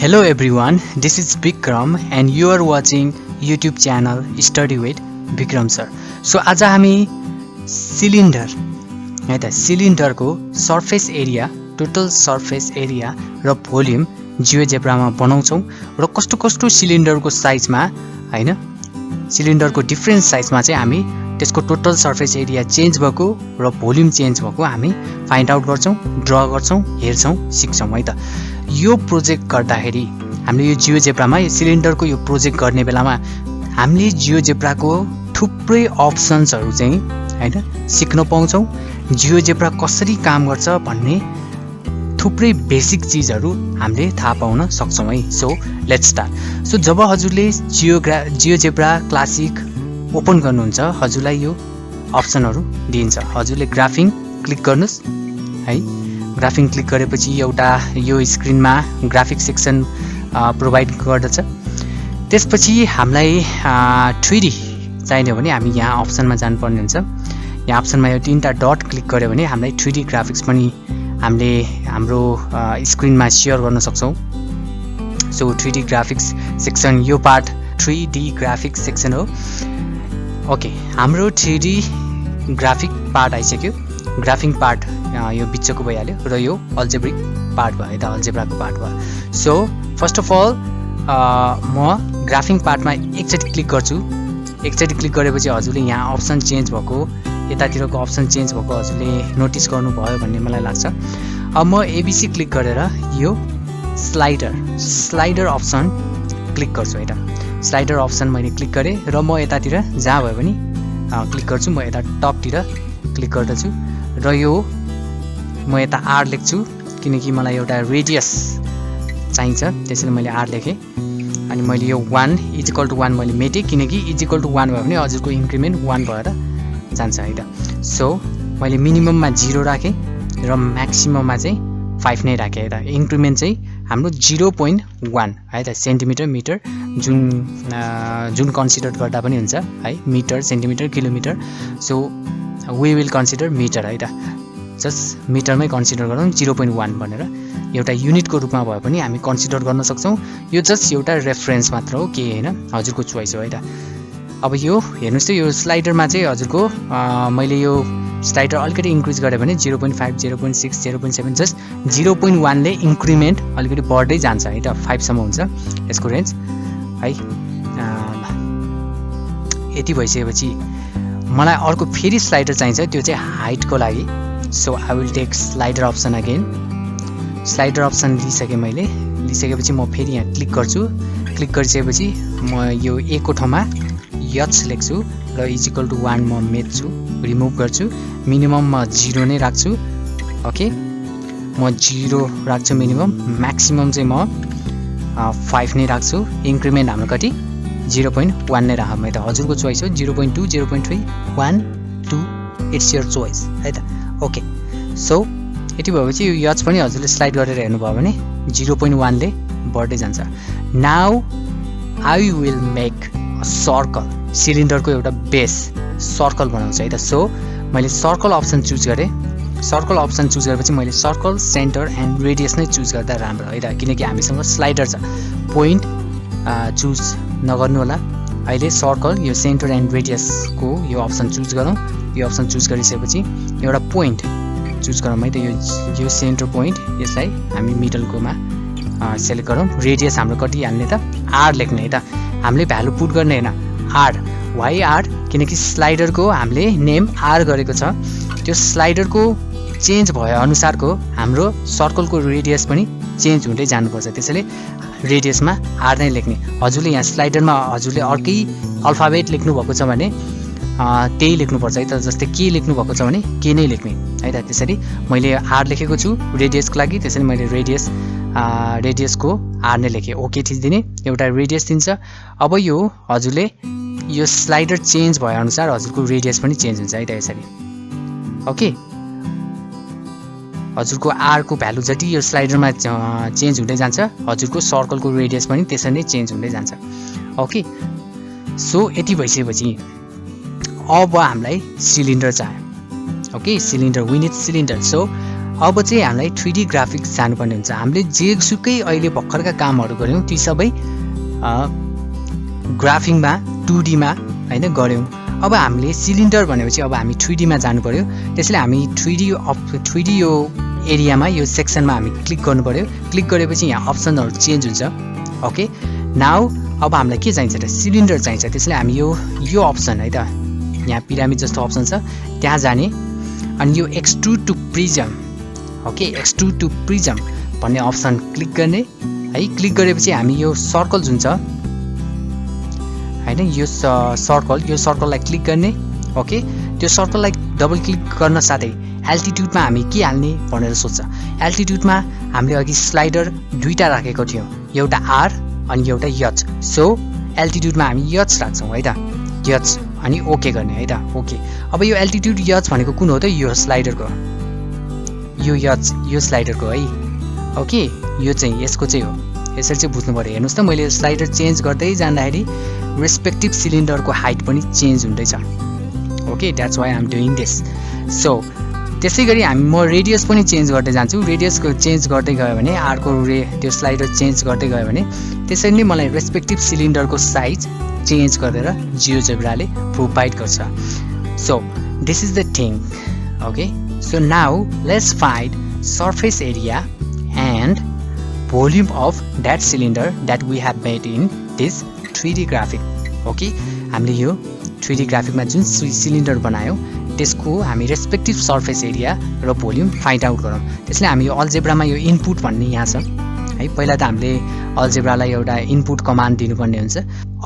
Hello everyone, this is Bikram and you are watching YouTube channel Study with Bikram sir. So आज हामी cylinder है त सिलिन्डरको surface area, total surface area र volume जियोजेब्रामा बनाउँछौं र कस्तो कस्तो सिलिन्डरको साइजमा हैन सिलिन्डरको डिफरेन्ट साइजमा चाहिँ हामी त्यसको टोटल सर्फेस एरिया चेन्ज भएको र भोल्युम चेन्ज भएको हामी फाइन्ड आउट गर्छौं, ड्रा गर्छौं, हेर्छौं, सिक्छौं है त। यो प्रोजेक्ट गर्दाखेरि हामीले यो जियोजेब्रामा यो सिलिन्डरको यो प्रोजेक्ट गर्ने बेलामा हामीले जियोजेब्राको थुप्रै अप्सन्सहरु चाहिँ हैन सिक्न पाउँछौं। जियोजेब्रा कसरी काम गर्छ भन्ने थुप्रै बेसिक चीजहरु हामीले थाहा पाउन सक्छौं है। So let's start. सो जब हजुरले जियोजेब्रा क्लासिक ओपन गर्नुहुन्छ हजुरलाई यो अप्सनहरु दिन्छ। हजुरले ग्राफिङ क्लिक गर्नुस् है। ग्राफिङ क्लिक गरेपछि एउटा यो स्क्रिनमा ग्राफिक सेक्सन प्रोवाइड गर्दछ। त्यसपछि हामीलाई 3D चाहिने हो भने हामी यहाँ अप्सनमा जानुपर्ने हुन्छ। यहाँ अप्सनमा यो तीनटा डट क्लिक गर्यो भने हामीलाई 3D ग्राफिक्स पनि हामीले हाम्रो स्क्रिनमा शेयर गर्न सक्छौं। सो 3D ग्राफिक्स सेक्सन यो पार्ट 3D ग्राफिक्स सेक्सन हो। ओके, हाम्रो 3D ग्राफिक पार्ट आइसक्यो। ग्राफिङ पार्ट यो बिचको भइहाल्यो र यो अल्जेब्रिक पार्ट भयो, यता अल्जेब्राको पार्ट भयो। सो फर्स्ट अफ अल म ग्राफिङ पार्टमा एकचोटि क्लिक गर्छु। एकचोटि क्लिक गरेपछि हजुरले यहाँ अप्सन चेन्ज भएको, यतातिरको अप्सन चेन्ज भएको हजुरले नोटिस गर्नुभयो भन्ने मलाई लाग्छ। अब म एबीसी क्लिक गरेर यो स्लाइडर अप्सन क्लिक गर्छु है त। स्लाइडर अप्सन मैले क्लिक गरे र म यतातिर जहाँ भयो भने क्लिक गर्छु। म यता टपतिर क्लिक गर्दछु र यो म यता आर लेख्छु किनकि मलाई एउटा रेडियस चाहिन्छ, त्यसैले मैले आर लेखेँ। अनि मैले यो 1 = 1 मैले मेटेँ किनकि = 1 भयो भने हजुरको इन्क्रिमेन्ट 1 भएर जान्छ है त। सो मैले मिनिमममा 0 राखेँ र म्याक्सिमममा चाहिँ 5 नै राखेँ है त। इन्क्रिमेन्ट चाहिँ हाम्रो 0.1 है त, सेन्टिमिटर मिटर जुन कन्सिडर गर्दा पनि हुन्छ है, metre centimetre kilometre. So we will consider metre है त। जस्ट मिटरमै कन्सिडर गरौँ 0.1 भनेर। एउटा युनिटको रूपमा भए पनि हामी कन्सिडर गर्न सक्छौं। यो जस्ट एउटा रेफरेन्स मात्र हो, के हैन, हजुरको चोइस हो है त। अब यो हेर्नुस् त यो स्लाइडरमा चाहिँ हजुरको मैले यो स्लाइडर अलिकति इन्क्रिज गरे भने 0.5 0.6 0.7 जस्ट 0.1 ले इन्क्रिमेन्ट अलिकति बढ्दै जान्छ है त। 5 सम्म हुन्छ यसको रेन्ज है। यति भइसकेपछि मलाई अर्को फेरि स्लाइडर चाहिन्छ, त्यो चाहिँ हाइटको लागि। So I will take slider option again. Slider option लिइसकेपछि म फेरि यहाँ क्लिक गर्छु। क्लिक गरिसकेपछि म यो ए को ठाउँमा एच लेख्छु र = 1 म मेट्छु, रिमुभ गर्छु। मिनिमम म 0 नै राख्छु। ओके, म 0 राख्छु मिनिमम। म्याक्सिमम चाहिँ म 5 नै राख्छु। इन्क्रिमेन्ट हाम्रो कति 0.1 नै राखौँ है त। हजुरको चोइस हो, 0.2 0.3 1 2 इट्स योर चोइस है त। ओके, सो यति भएपछि यो एच पनि हजुरले स्लाइड गरेर हेर्नुभयो भने 0.1 ले बढ्दै जान्छ। Now I will make a circle. सिलिन्डरको एउटा बेस सर्कल बनाउँछ है त। सो मैले सर्कल अप्सन चुज गरेँ। सर्कल अप्सन चुज गरेपछि मैले सर्कल, सेन्टर एन्ड रेडियस नै चुज गर्दा राम्रो है त, किनकि हामीसँग स्लाइडर छ। पोइन्ट चुज नगर्नु होला। अहिले सर्कल, यो सेन्टर एन्ड रेडियसको यो अप्सन चुज गरौँ। यो अप्सन चुज गरिसकेपछि एउटा पोइन्ट चुज गरौँ है त। यो सेन्टर पोइन्ट, यसलाई हामी मिडलकोमा सेलेक्ट गरौँ। रेडियस हाम्रो कति हाल्ने त, आर लेख्ने है त। हामीले भ्यालु पुट गर्ने हैन, आर। Why are? किनकि स्लाइडरको हामीले नेम आर गरेको छ। त्यो स्लाइडरको चेन्ज भए अनुसारको हाम्रो सर्कलको रेडियस पनि चेन्ज हुँदै जानुपर्छ, त्यसैले रेडियसमा आर नै लेख्ने। हजुरले यहाँ स्लाइडरमा हजुरले अर्कै अल्फाबेट लेख्नु भएको छ भने त्यही लेख्नुपर्छ है त। जस्तै के लेख्नु भएको छ भने के नै लेख्ने है त। त्यसरी मैले आर लेखेको छु रेडियसको लागि, त्यसैले मैले रेडियसको आर नै लेखेँ। ओके थिचिदिने, एउटा रेडियस दिन्छ। अब यो हजुरले यो स्लाइडर चेन्ज भए अनुसार हजुरको रेडियस पनि चेन्ज हुन्छ है त यसरी। ओके, हजुरको आर को भ्यालु जति यो स्लाइडरमा चेन्ज हुँदै जान्छ हजुरको सर्कलको रेडियस पनि त्यसरी नै चेन्ज हुँदै जान्छ। ओके, सो यति भइसकेपछि अब हामीलाई सिलिन्डर चाहियो। Okay, cylinder, we need cylinder. So अब चाहिँ हामीलाई 3D ग्राफिक्स जानुपर्ने हुन्छ। हामीले जेसुकै अहिले भर्खरका कामहरू गर्यौं ती सबै ग्राफिङमा 2D मा हैन गर्यौं। अब हामीले सिलिन्डर भनेपछि अब हामी 3D मा जानु पर्यो। त्यसैले हामी 3D यो एरियामा यो सेक्सनमा हामी क्लिक गर्नु पर्यो। क्लिक गरेपछि यहाँ अप्सनहरु चेन्ज हुन्छ। ओके नाउ अब हामीलाई के चाहिन्छ त सिलिन्डर चाहिन्छ। त्यसैले हामी यो अप्सन है त यहाँ पिरामिड जस्तो अप्सन छ त्यहाँ जाने अनि यो extrude to prism okay extrude to prism भन्ने अप्सन क्लिक गर्ने है। क्लिक गरेपछि हामी यो सर्कल जुन छ हैन यो सर्कललाई क्लिक गर्ने। ओके त्यो सर्कललाई डबल क्लिक गर्न साथै एल्टिट्युडमा हामी के हाल्ने भनेर सोच्छ। एल्टिट्युडमा हामीले अघि स्लाइडर दुईटा राखेको थियौं एउटा आर अनि एउटा एच। सो एल्टिट्युडमा हामी एच राख्छौं है त एच अनि ओके गर्ने है त ओके। अब यो एल्टिट्युड एच भनेको कुन हो त यो स्लाइडरको यो एच यो स्लाइडरको है। ओके यो चाहिँ यसको चाहिँ हो। यसरी चाहिँ बुझ्नु पर्यो। हेर्नुस् त मैले स्लाइडर चेन्ज गर्दै जाँदाखेरि रेस्पेक्टिभ सिलिन्डरको हाइट पनि चेन्ज हुँदैछ। Okay that's why I am doing this. So त्यसैगरी म रेडियस पनि चेन्ज गर्दै जान्छु। रेडियसको चेन्ज गर्दै गयो भने आरको त्यो स्लाइडर चेन्ज गर्दै गयो भने त्यसरी नै मलाई रेस्पेक्टिभ सिलिन्डरको साइज चेन्ज गरेर जियोजेब्राले प्रोभाइड गर्छ। So this is the thing. Okay so now let's find surface area and volume of that cylinder that we have made in this 3D graphic. Okay हामीले यो 3D ग्राफिकमा जुन cylinder बनायौं त्यसको हामी respective surface area र volume find out गरौँ। त्यसले हामी यो अल्जेब्रामा यो इनपुट भन्ने यहाँ छ है। पहिला त हामीले अल्जेब्रालाई एउटा इनपुट कमान्ड दिनुपर्ने हुन्छ।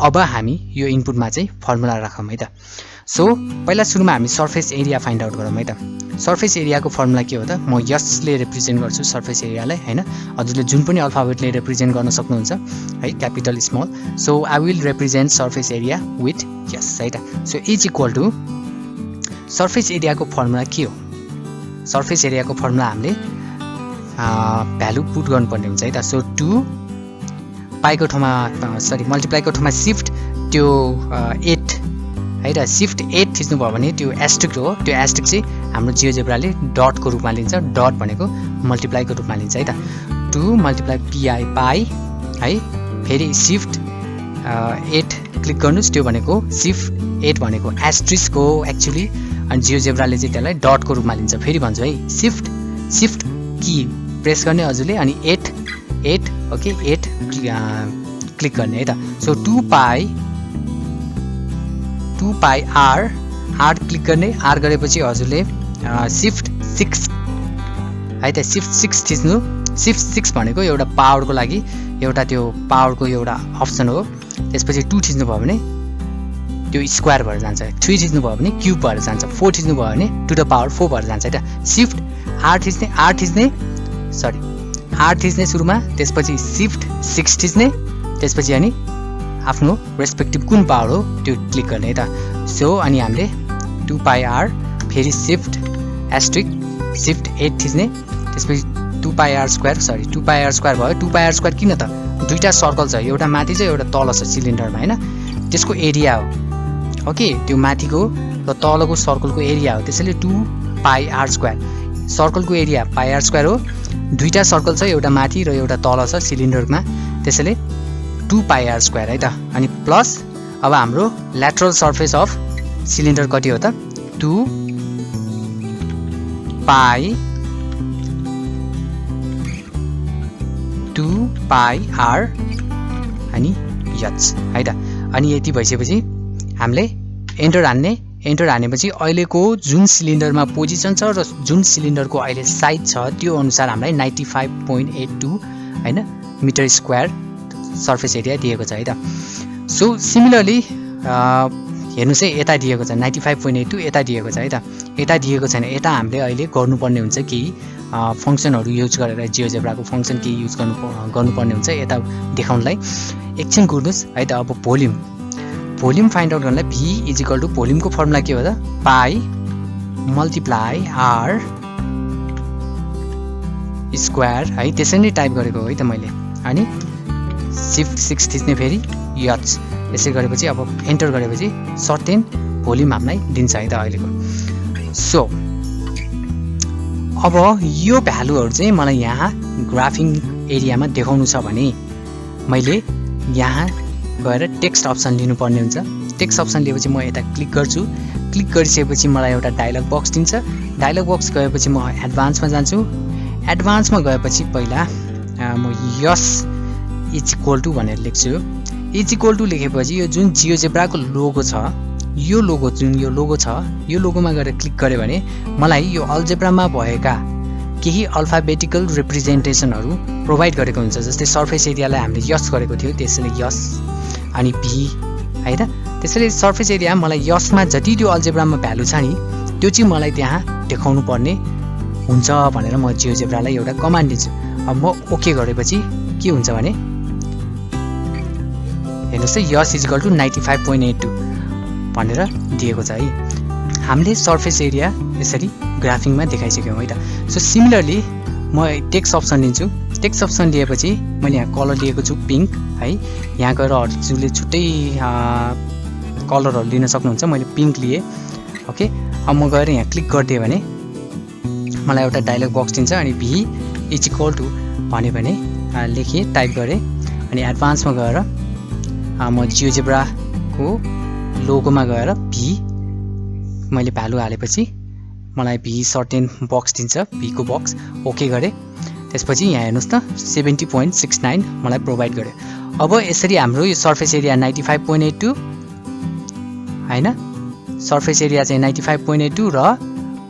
अब हामी यो इनपुटमा चाहिँ फर्मुला राखौँ है त। सो पहिला सुरुमा हामी सरफेस एरिया फाइन्ड आउट गरौँ है त। सरफेस एरियाको फर्मुला के हो त म यसले रिप्रेजेन्ट गर्छु सरफेस एरियालाई हैन। हजुरले जुन पनि अल्फाबेटले रिप्रेजेन्ट गर्न सक्नुहुन्छ है capital small. So I will represent surface area with यस है त। So is equal to surface एरियाको फर्मुला के हो। सरफेस एरियाको फर्मुला हामीले भ्यालु पुट गर्नुपर्ने हुन्छ है त। सो 2 पाईको ठाउँमा मल्टिप्लाईको ठाउँमा शिफ्ट त्यो 8 है त शिफ्ट 8 थिच्नु भयो भने त्यो एस्ट्रिक हो। त्यो एस्ट्रिक चाहिँ हाम्रो जियोजेब्राले डटको रूपमा लिन्छ। डट भनेको मल्टिप्लाईको रूपमा लिन्छ है त। 2 मल्टिप्लाई पीआई पाई है। फेरि शिफ्ट 8 क्लिक गर्नुस् त्यो भनेको शिफ्ट 8 भनेको एस्ट्रिक हो एक्चुअली अनि जियोजेब्राले चाहिँ त्यसलाई डटको रूपमा लिन्छ। फेरि भन्छु है शिफ्ट की प्रेस गर्ने हजुरले अनि 8 ओके 8 क्लिक गर्ने है त। सो 2 पाई आर क्लिक गर्ने। आर गरेपछि हजुरले शिफ्ट 6 है त शिफ्ट 6 थिच्नु। शिफ्ट 6 भनेको एउटा पावरको लागि एउटा त्यो पावरको एउटा अप्सन हो। त्यसपछि 2 थिच्नु भयो भने त्यो स्क्वायर भएर जान्छ। 3 थिच्नु भयो भने क्युब भएर जान्छ। 4 थिच्नु भयो भने टु द पावर 4 भएर जान्छ है त। शिफ्ट आर थिच्ने सुरुमा त्यसपछि शिफ्ट 6 थिच्ने त्यसपछि अनि आफ्नो रेस्पेक्टिभ कुन पावर हो त्यो क्लिक गर्ने है त। सो अनि हामीले 2 पाई आर फेरि शिफ्ट एस्ट्रिक शिफ्ट 8 थिच्ने त्यसपछि 2 पाई आर स्क्वायर भयो। 2 पाई आर स्क्वायर किन त दुईटा सर्कल छ एउटा माथि छ एउटा तल छ सिलिन्डरमा हैन। त्यसको एरिया हो। ओके त्यो माथिको र तलको सर्कलको एरिया हो। त्यसैले 2 पाई आर स्क्वायर सर्कलको एरिया पाई आर स्क्वायर हो। दुईटा सर्कल छ एउटा माथि र एउटा तल छ सिलिन्डरमा त्यसैले 2 पाई आर स्क्वायर है त। अनि प्लस अब हाम्रो ल्याटरल सर्फेस अफ सिलिन्डर कति हो त 2 पाई आर अनि एच है त। अनि यति भइसकेपछि हामीले एन्टर हानेपछि अहिलेको जुन सिलिन्डरमा पोजिसन छ र जुन सिलिन्डरको अहिले साइज छ त्यो अनुसार हामीलाई 95.82 हैन मिटर स्क्वायर सर्फेस एरिया दिएको छ है त। सो सिमिलरली हेर्नुस् है यता दिएको छ 95.82 यता दिएको छ है त। यता दिएको छैन। यता हामीले अहिले गर्नुपर्ने हुन्छ केही फङ्सनहरू युज गरेर जियोजेब्राको फङ्सन केही युज गर्नुपर्ने हुन्छ यता देखाउनलाई। एकछिन कुर्नुस् है त। अब भोल्युम फाइन्ड आउट गर्नलाई भी इज इक्वल टु भोल्युमको फर्मुला के हो त पाई मल्टिप्लाई आर स्क्वायर है। त्यसरी नै टाइप गरेको हो है त मैले। अनि शिफ्ट 6 थिच्ने फेरि एच यसै गरेपछि अब एन्टर गरेपछि सर्टेन भोल्युम हामीलाई दिन्छ है त अहिलेको। सो अब यो भ्यालुहरु चाहिँ मलाई यहाँ ग्राफिङ एरियामा देखाउनु छ भने मैले यहाँ गएर टेक्स्ट अप्सन लिनुपर्ने हुन्छ। टेक्स्ट अप्सन लिएपछि म यता क्लिक गर्छु। क्लिक गरिसकेपछि मलाई एउटा डायलग बक्स दिन्छ। डायलग बक्स गएपछि म एडभान्समा जान्छु। एडभान्समा गएपछि पहिला म यस इज इक्वल टु भनेर लेख्छु। इज इक्वल टु लेखेपछि यो जुन जियोजेब्राको लोगो छ, यो लोगो जुन यो लोगो छ, यो लोगोमा गएर क्लिक गरे भने मलाई यो अलजेब्रामा भएका केही अल्फाबेटिकल रिप्रेजेन्टेसनहरु प्रोभाइड गरेको हुन्छ। जस्तै सर्फेस एरियालाई हामीले यस गरेको थियो, त्यसैले यस अनि भी हैन। त्यसैले सर्फेस एरिया मलाई यसमा जति त्यो अलजेब्रामा भ्यालु छ नि त्यो चाहिँ मलाई त्यहाँ देखाउनु पर्ने हुन्छ भनेर म जियोजेब्रालाई एउटा कमान्ड दिन्छु। अब म ओके गरेपछि के हुन्छ भने हेर्नुस् है, यस इज इक्वल टु 95.82 भनेर दिएको छ है। हामीले सर्फेस एरिया यसरी ग्राफिङमा देखाइसक्यौं है त। सो सिमिलरली म टेक्स्ट अप्सन लिन्छु। टेक्स्ट अप्सन लिएपछि मैले यहाँ कलर लिएको छु पिंक है। यहाँ गएर हजुरले छुट्टै कलरहरु लिन सक्नुहुन्छ। मैले पिंक लिए। ओके, अब म गएर यहाँ क्लिक गर्दिए भने मलाई एउटा डायलग बक्स दिन्छ अनि भी इज इक्वल टु भन्यो भने लेखे, टाइप गरे अनि एडभान्समा गएर म जियोजेब्राको लोगोमा गएर भी मैले भ्यालु हालेपछि मलाई भी सर्टेन बक्स दिन्छ, भी को बक्स ओके गरे। त्यसपछि यहाँ हेर्नुस् त 70.69 मलाई प्रोभाइड गर्यो। अब यसरी हाम्रो यो सर्फेस एरिया 95.82 हैन, सर्फेस एरिया चाहिँ 95.82 र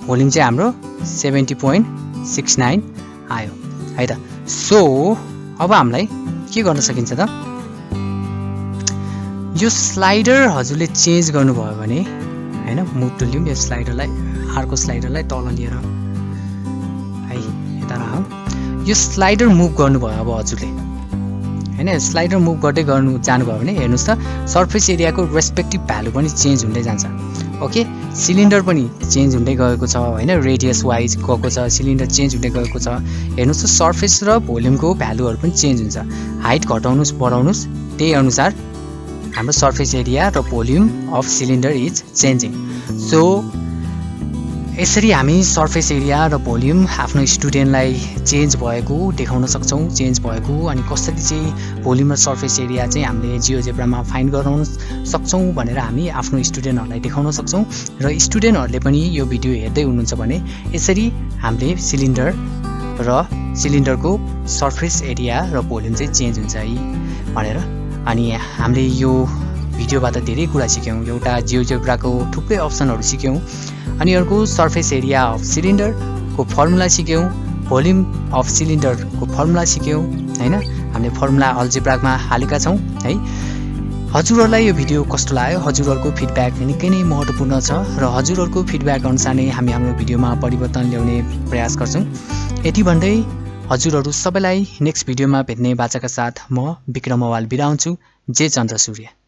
भोल्युम चाहिँ हाम्रो 70.69 आयो है त। सो अब हामीलाई के गर्न सकिन्छ त, यो स्लाइडर हजुरले चेन्ज गर्नुभयो भने हैन, मुभ टुल लिउँ। यो स्लाइडरलाई अर्को स्लाइडरलाई तल लिएर है यता राखौँ। यो स्लाइडर मुभ गर्नुभयो अब हजुरले हैन, स्लाइडर मुभ गर्दै गर्नु जानुभयो भने हेर्नुस् त सर्फेस एरियाको रेस्पेक्टिभ भ्यालु पनि चेन्ज हुँदै जान्छ। ओके, सिलिन्डर पनि चेन्ज हुँदै गएको छ हैन, रेडियस वाइज गएको छ, सिलिन्डर चेन्ज हुँदै गएको छ। हेर्नुस् त सर्फेस र भोल्युमको भ्यालुहरु पनि चेन्ज हुन्छ। हाइट घटाउनुस् बढाउनुस् त्यही अनुसार हाम्रो सर्फेस एरिया र volume of cylinder is changing. So यसरी हामी सर्फेस एरिया र भोल्युम आफ्नो स्टुडेन्टलाई चेन्ज भएको देखाउन सक्छौं, चेन्ज भएको अनि कसरी चाहिँ भोल्युम र सर्फेस एरिया चाहिँ हामीले जियोजेब्रामा फाइन्ड गराउन सक्छौं भनेर हामी आफ्नो स्टुडेन्टहरुलाई देखाउन सक्छौं। र स्टुडेन्टहरुले पनि यो भिडियो हेर्दै हुनुहुन्छ भने यसरी हामीले सिलिन्डर र सिलिन्डरको सर्फेस एरिया र भोल्युम चाहिँ चेन्ज हुन्छ है भनेर। अनि हामीले यो भिडियोबाट धेरै कुरा सिक्यौं। एउटा जियोजेब्राको थुप्रै अप्सनहरु सिक्यौं अनि अर्को सर्फेस एरिया अफ सिलिन्डरको फर्मुला सिक्यौं, भोल्युम अफ सिलिन्डरको फर्मुला सिक्यौं हैन। हामीले फर्मुला अलजेब्रामा हालेका छौं है। हजुरहरुलाई यो भिडियो कस्तो लाग्यो, हजुरहरुको फिडब्याक निकै नै महत्त्वपूर्ण छ र हजुरहरुको फिडब्याक अनुसार नै हामी हाम्रो भिडियोमा परिवर्तन ल्याउने प्रयास गर्छौं। यति भन्दै हजुरहरु सबैलाई नेक्स्ट भिडियोमा भेट्ने बाचाका साथ म विक्रम अवाल बिदा हुन्छु। जय चन्द्र सूर्य।